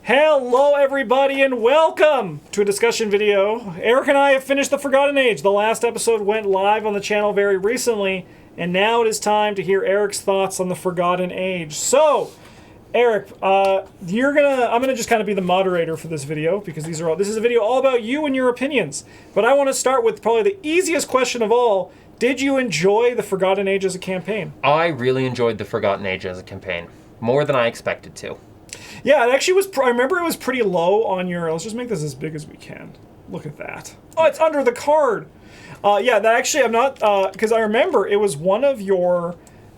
Hello everybody and welcome to a discussion video. Eric and I have finished The Forgotten Age. The last episode went live on the channel very recently, and now it is time to hear Eric's thoughts on The Forgotten Age. So, Eric, I'm gonna just kind of be the moderator for this video because this is a video all about you and your opinions. But I want to start with probably the easiest question of all. Did you enjoy The Forgotten Age as a campaign? I really enjoyed The Forgotten Age as a campaign. More than I expected to. Yeah, it actually was. I remember it was pretty low on your. Let's just make this as big as we can. Look at that. Oh, it's under the card. Yeah, that actually I'm not because I remember it was one of your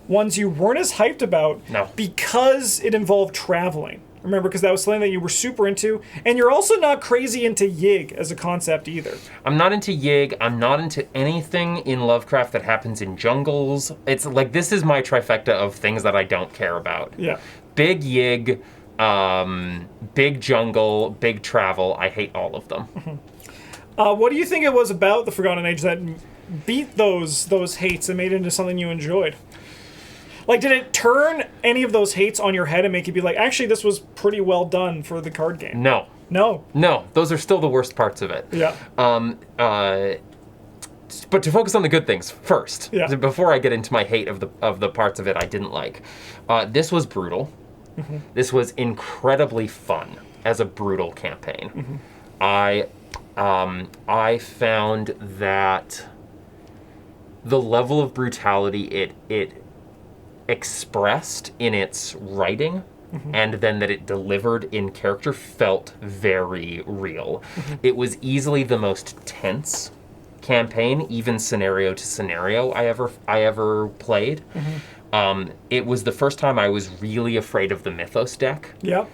ones you weren't as hyped about. No. Because it involved traveling. Remember, because that was something that you were super into, and you're also not crazy into Yig as a concept either. I'm not into Yig. I'm not into anything in Lovecraft that happens in jungles. It's like this is my trifecta of things that I don't care about. Yeah. Big Yig. Big jungle, big travel. I hate all of them. Mm-hmm. What do you think it was about The Forgotten Age that beat those hates and made it into something you enjoyed? Like, did it turn any of those hates on your head and make you be like, actually, this was pretty well done for the card game? No. No? No, those are still the worst parts of it. Yeah. But to focus on the good things first, yeah. Before I get into my hate of the parts of it I didn't like. This was brutal. Mm-hmm. This was incredibly fun as a brutal campaign. Mm-hmm. I found that the level of brutality it expressed in its writing, mm-hmm. and then that it delivered in character felt very real. Mm-hmm. It was easily the most tense campaign, even scenario to scenario I ever played. Mm-hmm. It was the first time I was really afraid of the Mythos deck. Yeah.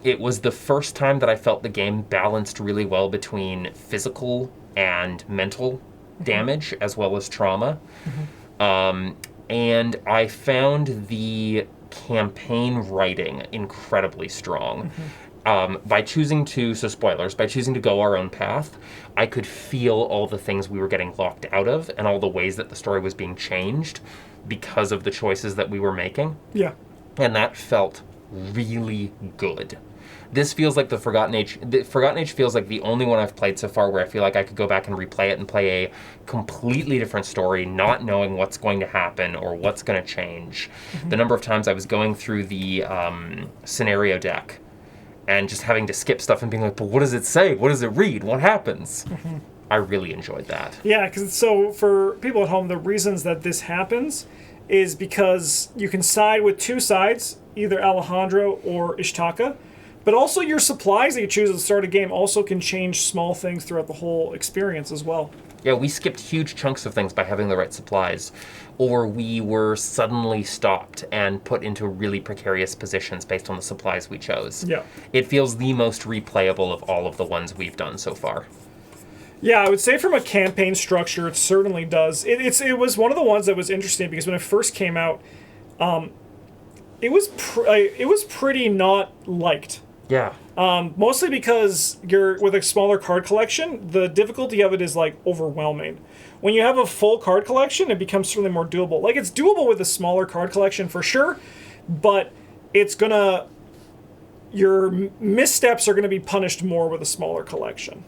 It was the first time that I felt the game balanced really well between physical and mental mm-hmm. damage as well as trauma. Mm-hmm. And I found the campaign writing incredibly strong. Mm-hmm. By choosing to go our own path, I could feel all the things we were getting locked out of and all the ways that the story was being changed because of the choices that we were making. Yeah. And that felt really good. This feels like The Forgotten Age. The Forgotten Age feels like the only one I've played so far where I feel like I could go back and replay it and play a completely different story, not knowing what's going to happen or what's going to change. Mm-hmm. The number of times I was going through the scenario deck and just having to skip stuff and being like, but what does it say? What does it read? What happens? Mm-hmm. I really enjoyed that. Yeah, because so for people at home, the reasons that this happens is because you can side with two sides, either Alejandro or Ishtaka, but also your supplies that you choose at the start of the game also can change small things throughout the whole experience as well. Yeah, we skipped huge chunks of things by having the right supplies, or we were suddenly stopped and put into really precarious positions based on the supplies we chose. Yeah. It feels the most replayable of all of the ones we've done so far. Yeah, I would say from a campaign structure, it certainly does. It was one of the ones that was interesting because when it first came out, it was pretty not liked. Yeah. Mostly because you're with a smaller card collection, the difficulty of it is like overwhelming. When you have a full card collection, it becomes certainly more doable. Like it's doable with a smaller card collection for sure, but your missteps are gonna be punished more with a smaller collection.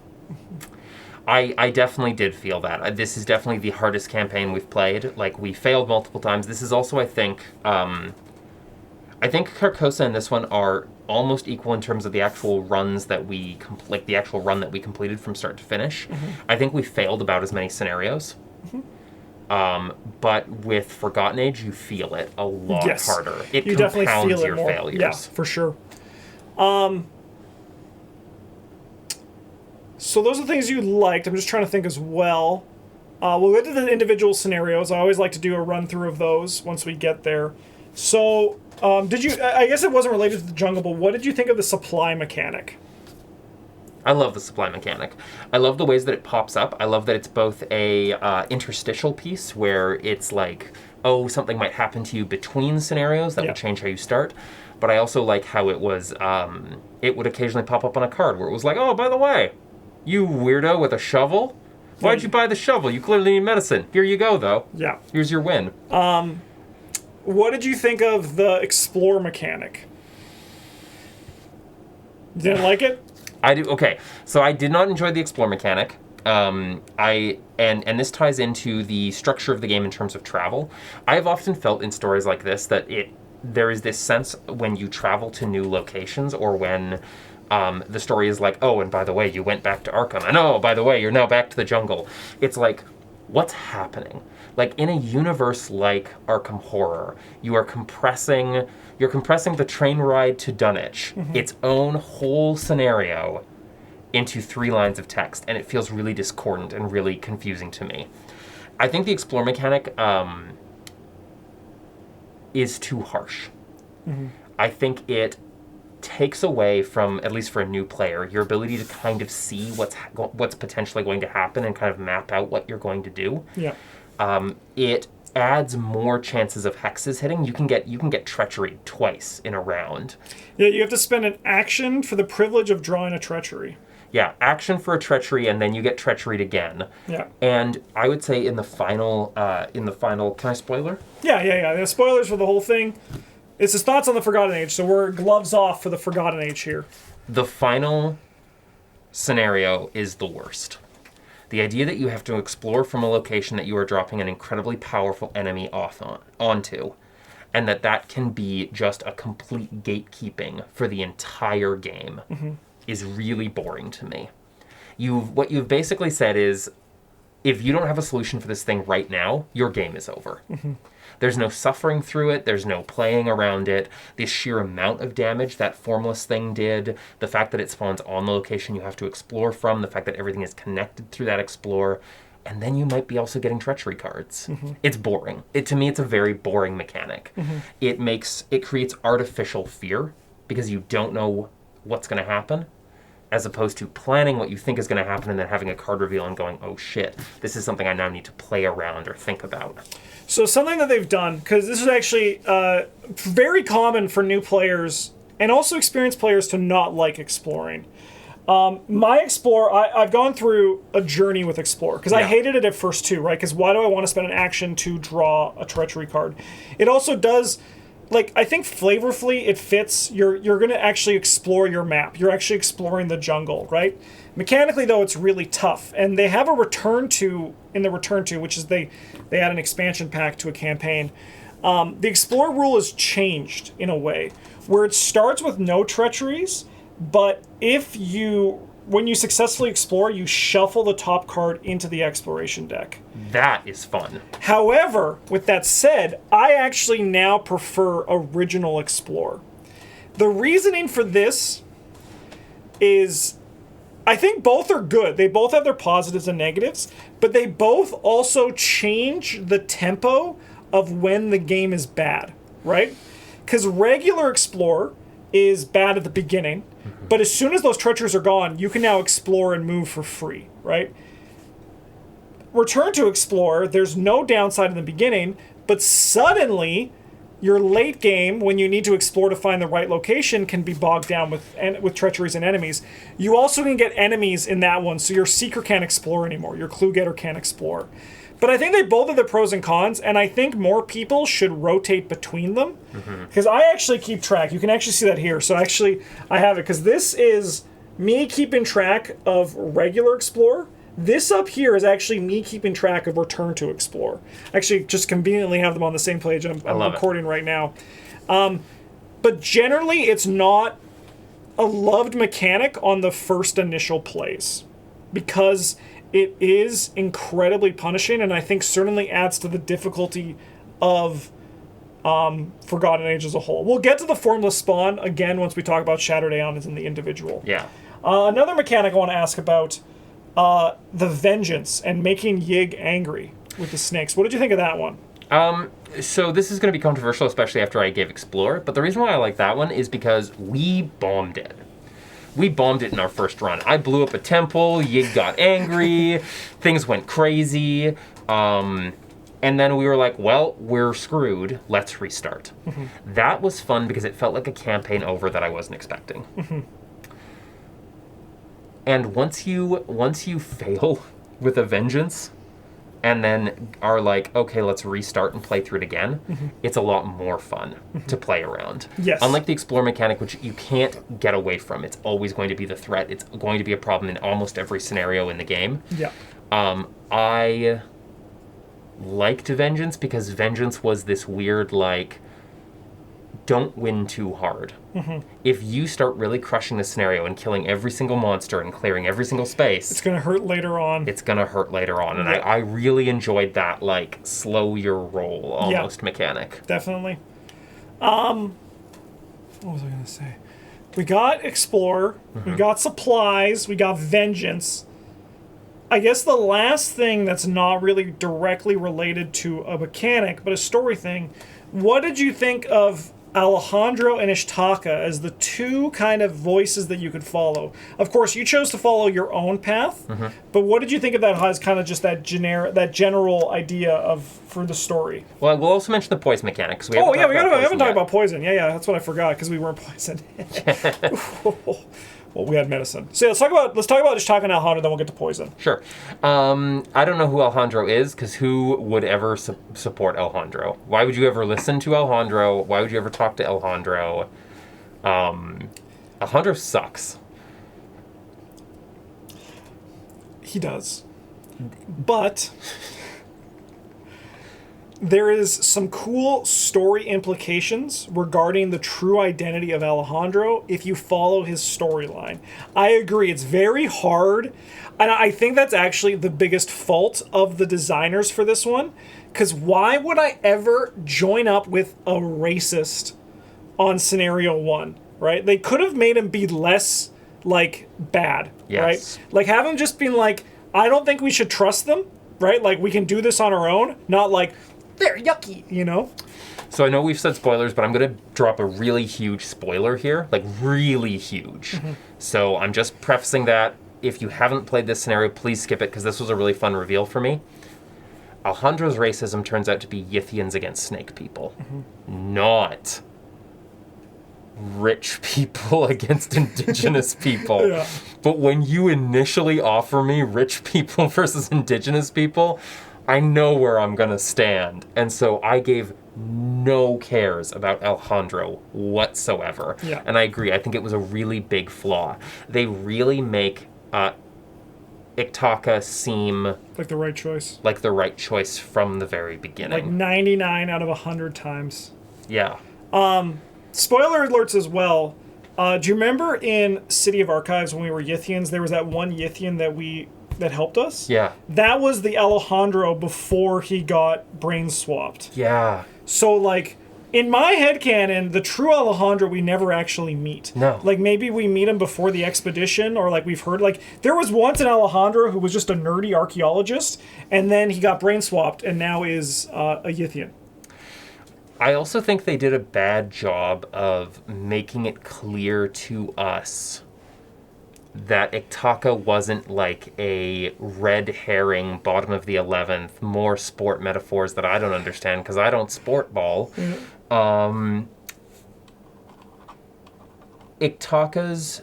I definitely did feel that. This is definitely the hardest campaign we've played. Like, we failed multiple times. This is also, I think Carcosa and this one are almost equal in terms of the actual runs that we the actual run that we completed from start to finish. Mm-hmm. I think we failed about as many scenarios. Mm-hmm. But with Forgotten Age, you feel it a lot harder. It you compounds definitely feel your it more. failures. Yeah, for sure. So those are the things you liked. I'm just trying to think as well. We'll get to the individual scenarios. I always like to do a run-through of those once we get there. So, I guess it wasn't related to the jungle, but what did you think of the supply mechanic? I love the supply mechanic. I love the ways that it pops up. I love that it's both a interstitial piece where it's like, oh, something might happen to you between scenarios that will change how you start. But I also like how it was, it would occasionally pop up on a card where it was like, oh, by the way, you weirdo with a shovel? Why'd you buy the shovel? You clearly need medicine. Here you go, though. Yeah. Here's your win. What did you think of the explore mechanic? Didn't like it? I do. Okay, so I did not enjoy the explore mechanic. And this ties into the structure of the game in terms of travel. I have often felt in stories like this that there is this sense when you travel to new locations, or when the story is like, oh, and by the way, you went back to Arkham, and oh, by the way, you're now back to the jungle. It's like, what's happening? Like, in a universe like Arkham Horror, you're compressing the train ride to Dunwich, its own whole scenario, into 3 lines of text, and it feels really discordant and really confusing to me. I think the explore mechanic is too harsh. I think it takes away from, at least for a new player, your ability to kind of see what's potentially going to happen and kind of map out what you're going to do. Yeah. It adds more chances of hexes hitting. You can get treachery twice in a round. Yeah, you have to spend an action for the privilege of drawing a treachery. Yeah, action for a treachery, and then you get treacheried again. Yeah. And I would say in the final, can I spoiler? Yeah. The spoilers for the whole thing. It's his thoughts on the Forgotten Age, so we're gloves off for the Forgotten Age here. The final scenario is the worst. The idea that you have to explore from a location that you are dropping an incredibly powerful enemy onto, and that can be just a complete gatekeeping for the entire game, is really boring to me. What you've basically said is, if you don't have a solution for this thing right now, your game is over. There's no suffering through it. There's no playing around it. The sheer amount of damage that formless thing did, the fact that it spawns on the location you have to explore from, the fact that everything is connected through that explore, and then you might be also getting treachery cards. It's boring. To me, it's a very boring mechanic. It creates artificial fear because you don't know what's going to happen, as opposed to planning what you think is going to happen and then having a card reveal and going, oh shit, this is something I now need to play around or think about. So something that they've done, because this is actually very common for new players and also experienced players to not like exploring. My Explore, I've gone through a journey with Explore, because I hated it at first too, right? Because why do I want to spend an action to draw a treachery card? It also does, like, I think flavorfully it fits. You're going to actually explore your map. You're actually exploring the jungle, right? Mechanically, though, it's really tough. And they have a return to, which is they add an expansion pack to a campaign. The Explore rule has changed in a way where it starts with no treacheries, but when you successfully explore, you shuffle the top card into the exploration deck. That is fun. However, with that said, I actually now prefer original Explore. The reasoning for this is, I think both are good. They both have their positives and negatives, but they both also change the tempo of when the game is bad, right? Because regular Explore is bad at the beginning, but as soon as those treacheries are gone, you can now explore and move for free, right? Return to Explore, there's no downside in the beginning, but suddenly your late game, when you need to explore to find the right location, can be bogged down with treacheries and enemies. You also can get enemies in that one, so your Seeker can't explore anymore. Your Clue Getter can't explore. But I think they both have their pros and cons, and I think more people should rotate between them. Because I actually keep track. You can actually see that here. So actually, I have it, because this is me keeping track of regular Explore. This up here is actually me keeping track of Return to Explore. Actually, just conveniently have them on the same page, and I'm recording right now. But generally, it's not a loved mechanic on the first initial plays, because it is incredibly punishing, and I think certainly adds to the difficulty of Forgotten Age as a whole. We'll get to the formless spawn again once we talk about Shattered Aeons in the individual. Yeah. Another mechanic I want to ask about, the vengeance and making Yig angry with the snakes. What did you think of that one? So this is going to be controversial, especially after I gave Explore, but the reason why I like that one is because we bombed it. We bombed it in our first run. I blew up a temple, Yig got angry, things went crazy, and then we were like, well, we're screwed, let's restart. That was fun because it felt like a campaign over that I wasn't expecting. And once you fail with a vengeance, and then are like, okay, let's restart and play through it again, it's a lot more fun to play around. Yes. Unlike the explore mechanic, which you can't get away from. It's always going to be the threat. It's going to be a problem in almost every scenario in the game. Yeah. I liked Vengeance because Vengeance was this weird, like, don't win too hard. If you start really crushing the scenario and killing every single monster and clearing every single space, It's going to hurt later on. it's going to hurt later on. And Yeah. I really enjoyed that, like, slow your roll almost mechanic. Definitely. What was I going to say? We got Explore, we got Supplies, we got Vengeance. I guess the last thing that's not really directly related to a mechanic, but a story thing, what did you think of Alejandro and Ishtaka as the two kind of voices that you could follow? Of course, you chose to follow your own path, but what did you think of that as kind of just that general idea of for the story? Well, we'll also mention the poison mechanic. 'Cause we We haven't haven't talked yet. about poison. Yeah, that's what I forgot because we weren't poisoned. Well, we had medicine. So let's talk about Ishtaka and Alejandro, then we'll get to poison. Sure. I don't know who Alejandro is, because who would ever support Alejandro? Why would you ever listen to Alejandro? Why would you ever talk to Alejandro? Alejandro sucks. He does. But there is some cool story implications regarding the true identity of Alejandro if you follow his storyline. I agree, it's very hard, and I think that's actually the biggest fault of the designers for this one, because why would I ever join up with a racist on scenario 1, right? They could have made him be less, like, bad, Yes. right? Like, have him just been like, I don't think we should trust them, right? Like, we can do this on our own, not like, they're yucky, you know? So I know we've said spoilers, but I'm going to drop a really huge spoiler here. Like, really huge. So I'm just prefacing that. If you haven't played this scenario, please skip it, because this was a really fun reveal for me. Alejandro's racism turns out to be Yithians against snake people. Not rich people against indigenous people. Yeah. But when you initially offer me rich people versus indigenous people, I know where I'm going to stand. And so I gave no cares about Alejandro whatsoever. Yeah. And I agree. I think it was a really big flaw. They really make Iktaka seem Like the right choice. like the right choice from the very Like beginning. 99 out of 100 times. Yeah. Spoiler alerts as well. Do you remember in City of Archives when we were Yithians, there was that one Yithian that helped us? Yeah. That was the Alejandro before he got brain swapped. Yeah. So, like, in my headcanon, the true Alejandro we never actually meet. No. Like, maybe we meet him before the expedition, or, like, we've heard, like, there was once an Alejandro who was just a nerdy archaeologist, and then he got brain swapped, and now is a Yithian. I also think they did a bad job of making it clear to us that Iktaka wasn't like a red herring, bottom of the 11th, more sport metaphors that I don't understand because I don't sport ball. Iktaka's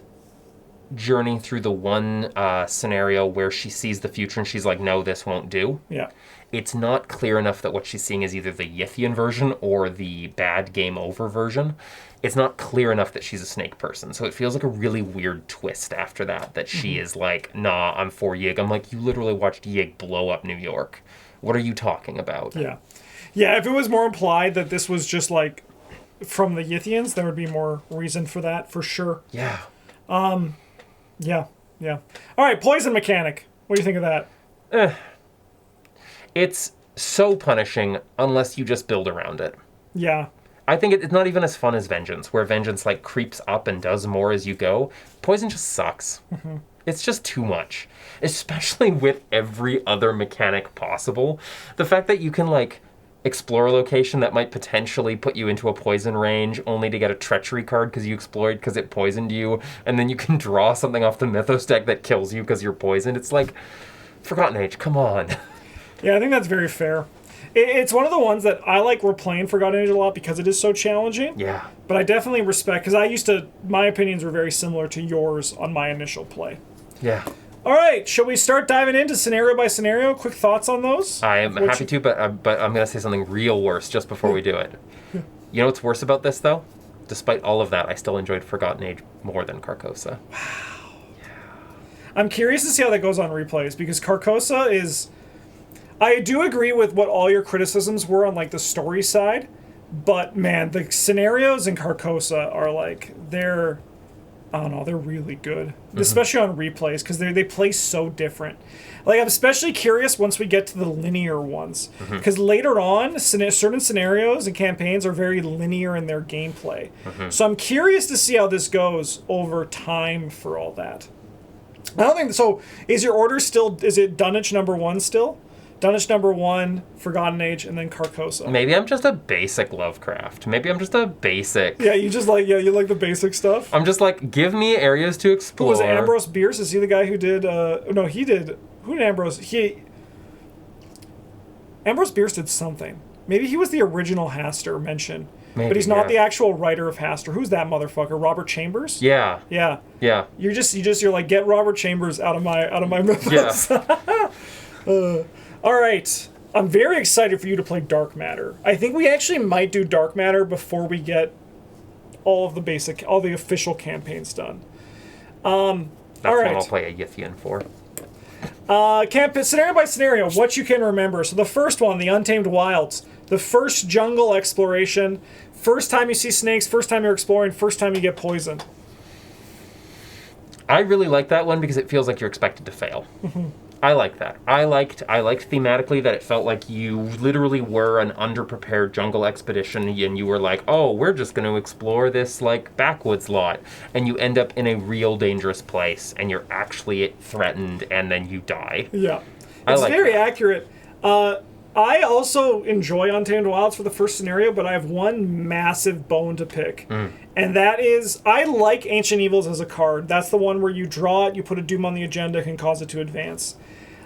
journey through the one scenario where she sees the future and she's like, no, this won't do. Yeah. It's not clear enough that what she's seeing is either the Yithian version or the bad game over version. It's not clear enough that she's a snake person. So it feels like a really weird twist after that she is like, nah, I'm for Yig. I'm like, you literally watched Yig blow up New York. What are you talking about? Yeah. Yeah, if it was more implied that this was just, like, from the Yithians, there would be more reason for that, for sure. Yeah. Yeah. All right, poison mechanic. What do you think of that? It's so punishing unless you just build around it. Yeah. I think it's not even as fun as Vengeance, where Vengeance like creeps up and does more as you go. Poison just sucks. It's just too much, especially with every other mechanic possible. The fact that you can like explore a location that might potentially put you into a poison range only to get a treachery card because you explored because it poisoned you, and then you can draw something off the Mythos deck that kills you because you're poisoned. It's like, Forgotten Age, come on. Yeah, I think that's very fair. It's one of the ones that I like replaying Forgotten Age a lot because it is so challenging. Yeah. But I definitely respect, because my opinions were very similar to yours on my initial play. Yeah. All right, shall we start diving into scenario by scenario? Quick thoughts on those? I am happy to, but I'm going to say something real worse just before we do it. You know what's worse about this, though? Despite all of that, I still enjoyed Forgotten Age more than Carcosa. Wow. Yeah. I'm curious to see how that goes on replays, because Carcosa is... I do agree with what all your criticisms were on, like, the story side, but, man, the scenarios in Carcosa are, like, they're... I don't know, they're really good. Especially on replays, because they play so different. Like, I'm especially curious once we get to the linear ones. Because later on, certain scenarios and campaigns are very linear in their gameplay. So I'm curious to see how this goes over time for all that. I don't think... So, is your order still... Is it Dunwich number 1 still? Dunwich number 1, Forgotten Age, and then Carcosa. Maybe I'm just a basic Lovecraft. Maybe I'm just a basic... Yeah, you just like... Yeah, you like the basic stuff? I'm just like, give me areas to explore. Who was Ambrose Bierce? Is he the guy who did... No, he did... Who did Ambrose... Ambrose Bierce did something. Maybe he was the original Haster mentioned. Maybe, but he's not the actual writer of Haster. Who's that motherfucker? Robert Chambers? Yeah. Yeah. Yeah. You're like, get Robert Chambers out of my mythos. Yeah. All right. I'm very excited for you to play Dark Matter. I think we actually might do Dark Matter before we get all the official campaigns done. That's all right. what I'll play a Yithian for. Scenario by scenario, what you can remember. So the first one, the Untamed Wilds. The first jungle exploration. First time you see snakes, first time you're exploring, first time you get poisoned. I really like that one because it feels like you're expected to fail. I like that. I liked thematically that it felt like you literally were an underprepared jungle expedition and you were like, oh, we're just going to explore this like backwoods lot. And you end up in a real dangerous place and you're actually threatened and then you die. Yeah. It's like very accurate. I also enjoy Untamed Wilds for the first scenario, but I have one massive bone to pick. And that is, I like Ancient Evils as a card. That's the one where you draw it, you put a doom on the agenda, can cause it to advance.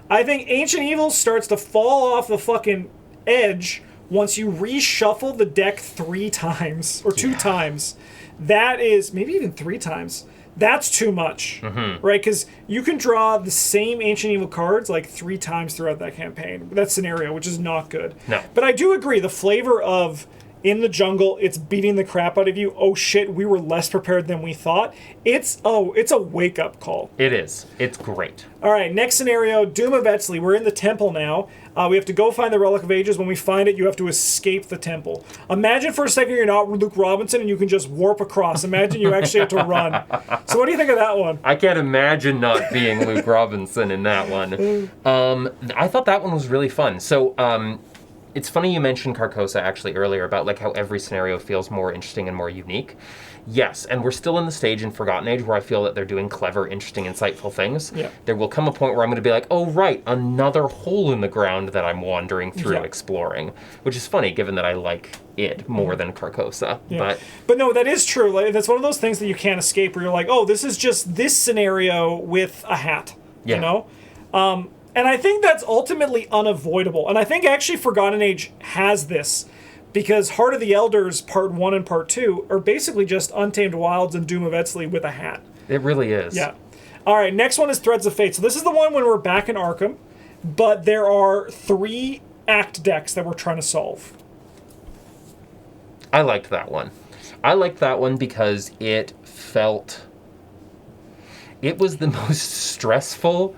I think Ancient Evils starts to fall off the fucking edge once you reshuffle the deck 3 times, or 2 times. That is, maybe even 3 times. That's too much, right? Because you can draw the same Ancient Evil cards like 3 times throughout that campaign, that scenario, which is not good. No. But I do agree, the flavor of in the jungle, it's beating the crap out of you. Oh shit, we were less prepared than we thought. It's a wake-up call. It is. It's great. All right, next scenario, Doom of Eztli. We're in the temple now. We have to go find the Relic of Ages. When we find it, you have to escape the temple. Imagine for a second you're not Luke Robinson and you can just warp across. Imagine you actually have to run. So what do you think of that one? I can't imagine not being Luke Robinson in that one. I thought that one was really fun. So, it's funny you mentioned Carcosa actually earlier about like how every scenario feels more interesting and more unique. Yes, and we're still in the stage in Forgotten Age where I feel that they're doing clever, interesting, insightful things. Yeah. There will come a point where I'm going to be like, oh, right, another hole in the ground that I'm wandering through exploring, which is funny given that I like it more than Carcosa. Yeah. But no, that is true. Like, that's one of those things that you can't escape where you're like, oh, this is just this scenario with a hat, you know? And I think that's ultimately unavoidable. And I think actually Forgotten Age has this, because Heart of the Elders Part 1 and Part 2 are basically just Untamed Wilds and Doom of Eztli with a hat. It really is. Yeah. All right, next one is Threads of Fate. So this is the one when we're back in Arkham, but there are 3 act decks that we're trying to solve. I liked that one. I liked that one because it was the most stressful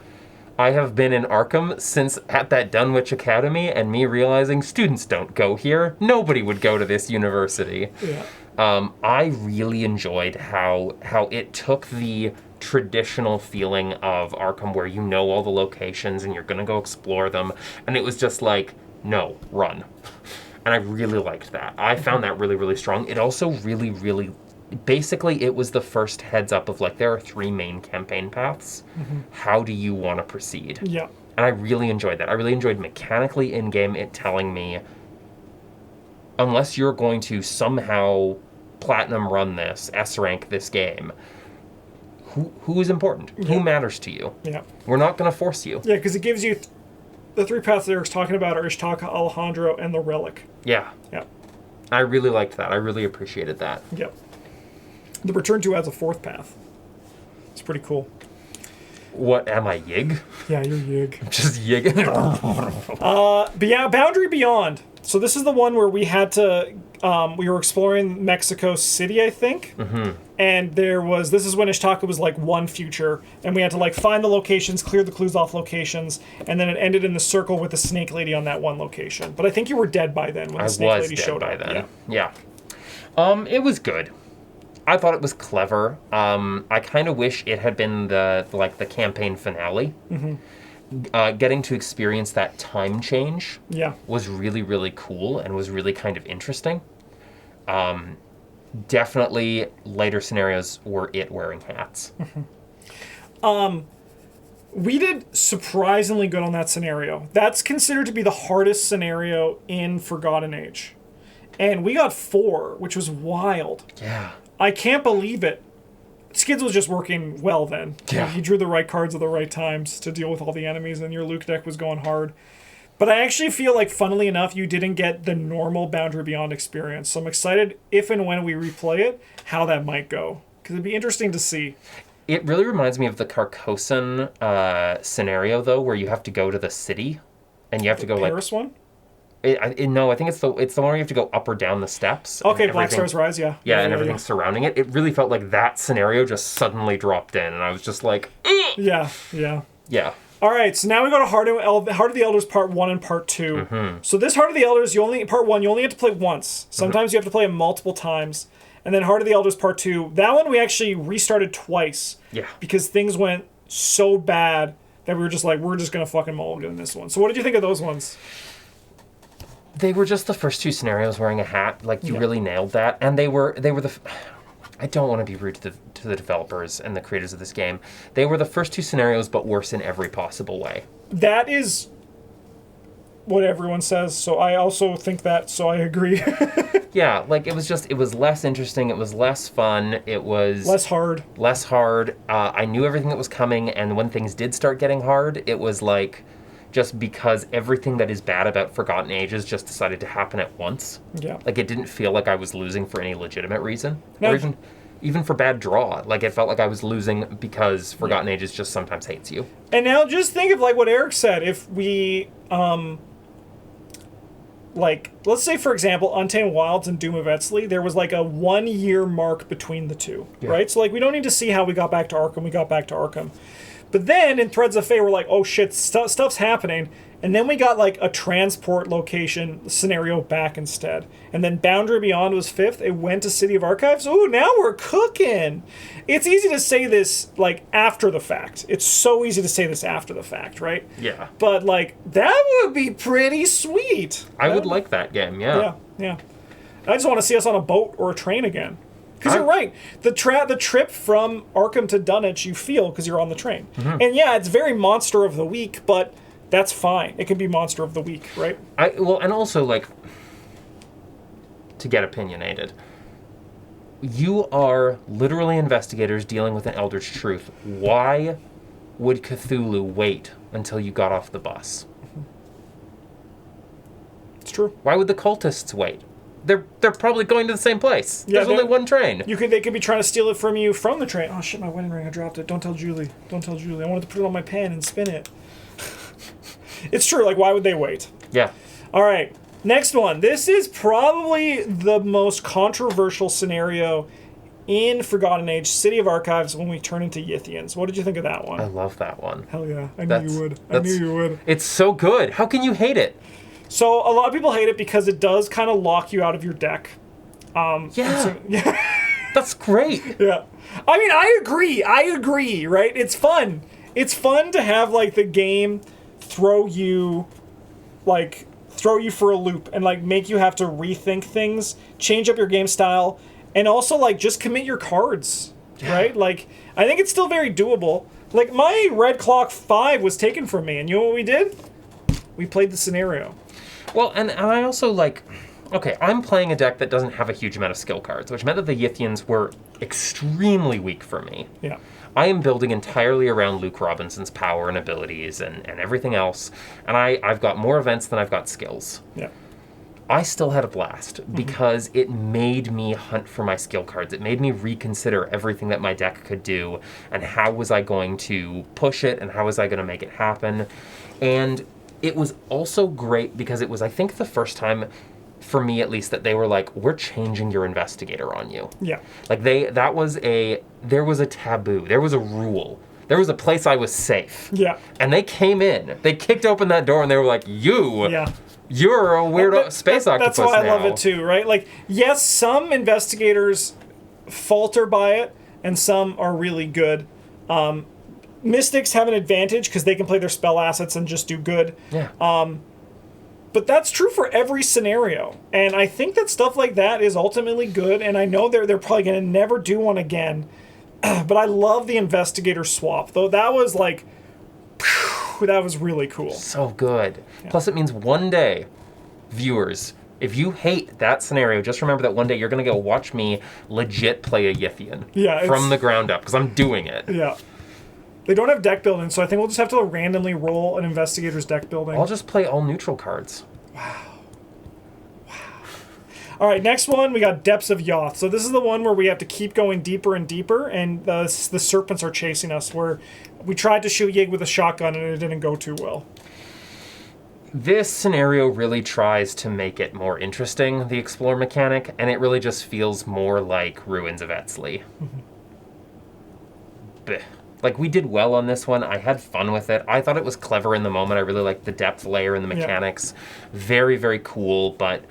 I have been in Arkham since at that Dunwich Academy and me realizing students don't go here. Nobody would go to this university. Yeah. I really enjoyed how it took the traditional feeling of Arkham where you know all the locations and you're going to go explore them. And it was just like, no, run. And I really liked that. I found that really, really strong. It also really, really... Basically, it was the first heads up of, like, there are 3 main campaign paths. How do you want to proceed? Yeah. And I really enjoyed that. I really enjoyed mechanically in-game it telling me, unless you're going to somehow platinum run this, S-rank this game, who is important? Who matters to you? Yeah. We're not going to force you. Yeah, because it gives you... the 3 paths that Eric's talking about are Ishtaka, Alejandro, and the Relic. Yeah. Yeah. I really liked that. I really appreciated that. Yep. The Return to adds a 4th path. It's pretty cool. What? What am I, Yig? Yeah, you're Yig. Just Yig. But yeah, Boundary Beyond. So this is the one where we had to, we were exploring Mexico City, I think. Mm-hmm. And this is when Ishtaka was like one future, and we had to like find the locations, clear the clues off locations, and then it ended in the circle with the Snake Lady on that one location. But I think you were dead by then when the Snake Lady showed up. I was dead by then. Yeah. It was good. I thought it was clever. I kind of wish it had been the campaign finale. Mm-hmm. Getting to experience that time change was really, really cool and was really kind of interesting. Definitely later scenarios were it wearing hats. Mm-hmm. We did surprisingly good on that scenario. That's considered to be the hardest scenario in Forgotten Age. And we got 4, which was wild. Yeah. I can't believe it. Skids was just working well then. Yeah. He drew the right cards at the right times to deal with all the enemies, and your Luke deck was going hard. But I actually feel like, funnily enough, you didn't get the normal Boundary Beyond experience. So I'm excited, if and when we replay it, how that might go. Because it'd be interesting to see. It really reminds me of the Carcosan scenario, though, where you have to go to the city, and you have to go Paris one? No, I think it's the one where you have to go up or down the steps. Okay, Black Stars Rise, yeah. Yeah, and everything surrounding it. It really felt like that scenario just suddenly dropped in, and I was just like, ugh! Yeah. All right, so now we go to Heart of the Elders Part 1 and Part 2. Mm-hmm. So this Heart of the Elders, Part 1, you only have to play once. Sometimes you have to play it multiple times. And then Heart of the Elders Part 2, that one we actually restarted twice. Yeah. Because things went so bad that we were just like, we're just going to fucking mulligan this one. So what did you think of those ones? They were just the first 2 scenarios wearing a hat. Like, you really nailed that. And they were the... I don't want to be rude to the developers and the creators of this game. They were the first 2 scenarios, but worse in every possible way. That is what everyone says, so I also think that, so I agree. Yeah, like, it was less interesting, it was less fun, it was... Less hard. I knew everything that was coming, and when things did start getting hard, it was like... just because everything that is bad about Forgotten Ages just decided to happen at once. Yeah. Like, it didn't feel like I was losing for any legitimate reason. No. Or even for bad draw. Like, it felt like I was losing because Forgotten Ages just sometimes hates you. And now just think of, like, what Eric said. If we, let's say, for example, Untamed Wilds and Doom of Eztli, there was, like, a 1-year mark between the two, right? So, like, we don't need to see how we got back to Arkham. But then, in Threads of Fate, we're like, oh shit, stuff's happening. And then we got, like, a transport location scenario back instead. And then Boundary Beyond was 5th. It went to City of Archives. Ooh, now we're cooking. It's easy to say this, like, after the fact. It's so easy to say this after the fact, right? Yeah. But, like, that would be pretty sweet. I would like that game, yeah. Yeah. I just want to see us on a boat or a train again. Because you're right. The trip from Arkham to Dunwich, you feel because you're on the train. Mm-hmm. And yeah, it's very Monster of the Week, but that's fine. It can be Monster of the Week, right? And also, like, to get opinionated, you are literally investigators dealing with an Eldritch Truth. Why would Cthulhu wait until you got off the bus? It's true. Why would the cultists wait? They're probably going to the same place. Yeah, there's only one train. They could be trying to steal it from you from the train. Oh shit, my wedding ring, I dropped it. Don't tell Julie. I wanted to put it on my pen and spin it. It's true, like, why would they wait? Yeah. All right, next one. This is probably the most controversial scenario in Forgotten Age, City of Archives, when we turn into Yithians. What did you think of that one? I love that one. Hell yeah, I knew you would. It's so good. How can you hate it? So a lot of people hate it because it does kind of lock you out of your deck. Yeah. That's great. Yeah. I mean, I agree, right? It's fun. It's fun to have, like, the game throw you for a loop and, like, make you have to rethink things, change up your game style, and also, like, just commit your cards, right? Like, I think it's still very doable. Like, my Red Clock 5 was taken from me, and you know what we did? We played the scenario. Well, and I also, like... Okay, I'm playing a deck that doesn't have a huge amount of skill cards, which meant that the Yithians were extremely weak for me. Yeah. I am building entirely around Luke Robinson's power and abilities and everything else, and I've got more events than I've got skills. Yeah. I still had a blast because it made me hunt for my skill cards. It made me reconsider everything that my deck could do and how was I going to push it and how was I going to make it happen. And it was also great because it was, I think, the first time, for me at least, that they were like, we're changing your investigator on you. Yeah. Like there was a taboo, there was a rule. There was a place I was safe. Yeah. And they came in, they kicked open that door and they were like, you're a weirdo space octopus now. That's why I love it too, right? Like, yes, some investigators falter by it and some are really good. Mystics have an advantage because they can play their spell assets and just do good. Yeah. But that's true for every scenario. And I think that stuff like that is ultimately good. And I know they're probably going to never do one again. But I love the investigator swap. Though that was like, phew, that was really cool. So good. Yeah. Plus it means one day, viewers, if you hate that scenario, just remember that one day you're going to go watch me legit play a Yithian from the ground up. Because I'm doing it. Yeah. They don't have deck building, so I think we'll just have to randomly roll an investigator's deck building. I'll just play all neutral cards. Wow. All right, next one, we got Depths of Yoth. So this is the one where we have to keep going deeper and deeper, and the serpents are chasing us, where we tried to shoot Yig with a shotgun, and it didn't go too well. This scenario really tries to make it more interesting, the Explore mechanic, and it really just feels more like Ruins of Eztli. Blech. Like, we did well on this one. I had fun with it. I thought it was clever in the moment. I really liked the depth layer and the mechanics. Yeah. Very, very cool, but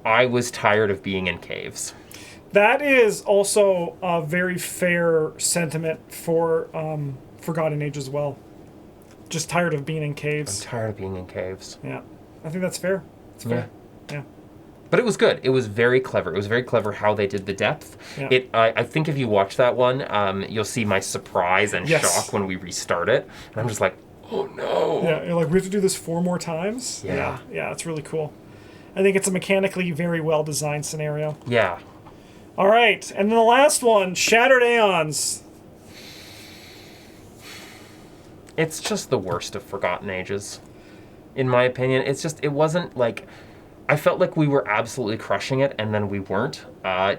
I was tired of being in caves. That is also a very fair sentiment for Forgotten Age as well. Just tired of being in caves. I'm tired of being in caves. Yeah. I think that's fair. It's fair. Yeah. But it was good. It was very clever. It was very clever how they did the depth. Yeah. I think if you watch that one, you'll see my surprise and shock when we restart it. And I'm just like, oh no. Yeah, you're like, we have to do this 4 more times? Yeah. Yeah, it's really cool. I think it's a mechanically very well designed scenario. Yeah. All right, and then the last one, Shattered Aeons. It's just the worst of Forgotten Ages, in my opinion. It wasn't like... I felt like we were absolutely crushing it, and then we weren't,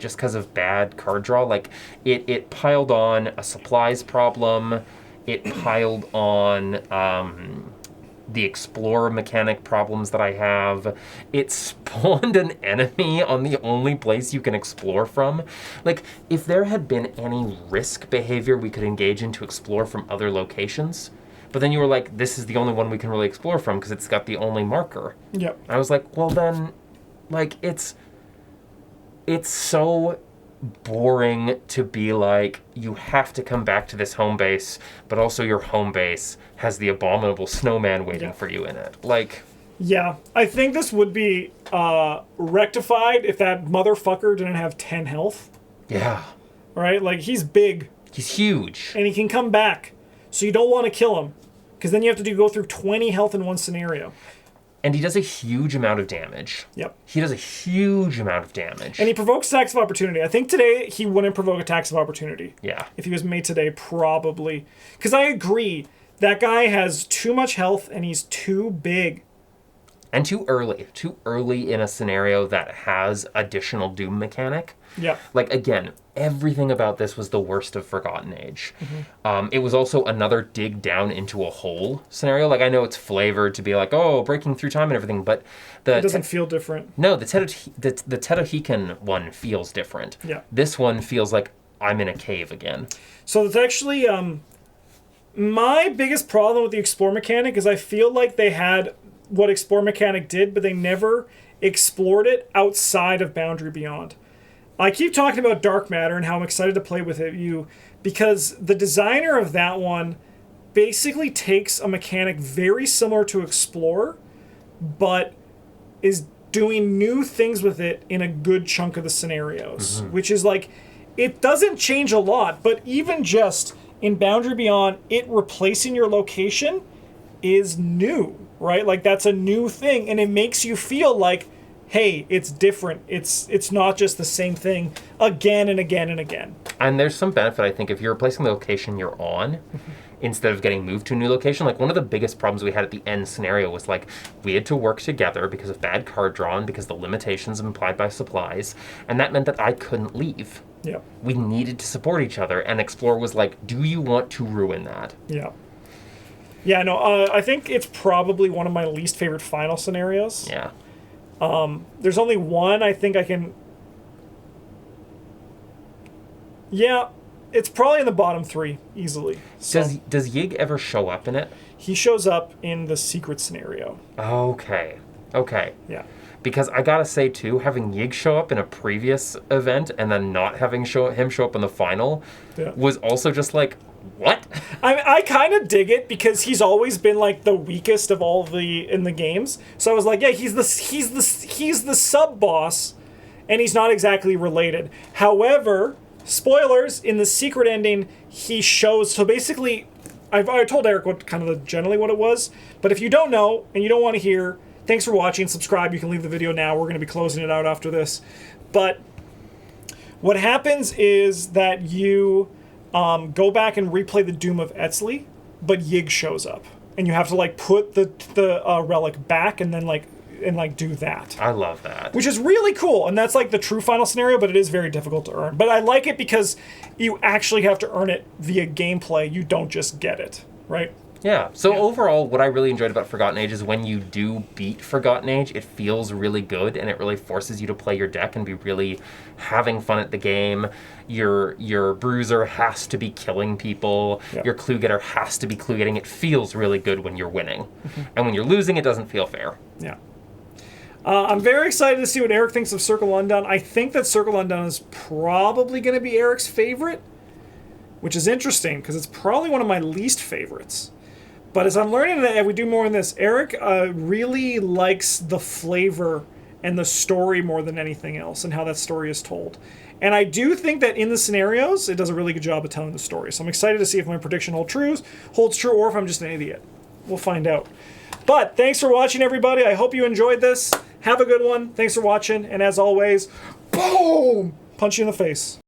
just because of bad card draw. Like, it piled on a supplies problem, it piled on the Explorer mechanic problems that I have. It spawned an enemy on the only place you can explore from. Like, if there had been any risk behavior we could engage in to explore from other locations... But then you were like, this is the only one we can really explore from because it's got the only marker. Yep. I was like, well then, like, it's so boring to be like, you have to come back to this home base, but also your home base has the abominable snowman waiting for you in it. Like... Yeah, I think this would be rectified if that motherfucker didn't have 10 health. Yeah. Right? Like, he's big. He's huge. And he can come back. So you don't want to kill him. Because then you have to go through 20 health in one scenario. And he does a huge amount of damage. Yep. He does a huge amount of damage. And he provokes attacks of opportunity. I think today he wouldn't provoke attacks of opportunity. Yeah. If he was made today, probably. Because I agree, that guy has too much health and he's too big. And too early. Too early in a scenario that has additional Doom mechanic. Yeah. Like, again, everything about this was the worst of Forgotten Age. Mm-hmm. It was also another dig down into a hole scenario. Like, I know it's flavored to be like, oh, breaking through time and everything, but... It doesn't feel different. No, the Tedohican one feels different. Yeah. This one feels like I'm in a cave again. So it's actually... my biggest problem with the Explore mechanic is I feel like they had what Explore mechanic did, but they never explored it outside of Boundary Beyond. I keep talking about Dark Matter and how I'm excited to play with it, because the designer of that one basically takes a mechanic very similar to Explore, but is doing new things with it in a good chunk of the scenarios, which is like, it doesn't change a lot, but even just in Boundary Beyond, it replacing your location is new, right? Like, that's a new thing, and it makes you feel like, hey, it's different. It's not just the same thing again and again and again. And there's some benefit, I think, if you're replacing the location you're on instead of getting moved to a new location. Like, one of the biggest problems we had at the end scenario was, like, we had to work together because of bad card drawn, because of the limitations implied by supplies, and that meant that I couldn't leave. Yeah. We needed to support each other, and Explore was like, do you want to ruin that? Yeah. Yeah, no, I think it's probably one of my least favorite final scenarios. Yeah. There's only one I think I can... Yeah, it's probably in the bottom 3, easily. So Does Yig ever show up in it? he shows up in the secret scenario. Okay. Yeah. Because I gotta say, too, having Yig show up in a previous event and then not having him show up in the final was also just like, what? I kind of dig it because he's always been like the weakest of all in the games. So I was like, yeah, he's the sub boss, and he's not exactly related. However, spoilers, in the secret ending, he shows. So basically, I told Eric what generally what it was. But if you don't know and you don't want to hear, thanks for watching. Subscribe. You can leave the video now. We're going to be closing it out after this. But what happens is that you go back and replay the Doom of Eztli, but Yig shows up, and you have to like put the relic back and then do that. I love that. Which is really cool, and that's like the true final scenario, but it is very difficult to earn. But I like it because you actually have to earn it via gameplay. You don't just get it, right? Yeah. So overall, what I really enjoyed about Forgotten Age is when you do beat Forgotten Age, it feels really good, and it really forces you to play your deck and be really having fun at the game. Your bruiser has to be killing people. Your clue getter has to be clue getting. It feels really good when you're winning. And when you're losing, it doesn't feel fair. Yeah. I'm very excited to see what Eric thinks of Circle Undone. I think that Circle Undone is probably going to be Eric's favorite, which is interesting because it's probably one of my least favorites. But as I'm learning that we do more in this, Eric really likes the flavor and the story more than anything else, and how that story is told. And I do think that in the scenarios, it does a really good job of telling the story. So I'm excited to see if my prediction holds true, or if I'm just an idiot. We'll find out. But thanks for watching, everybody. I hope you enjoyed this. Have a good one. Thanks for watching. And as always, boom! Punch you in the face.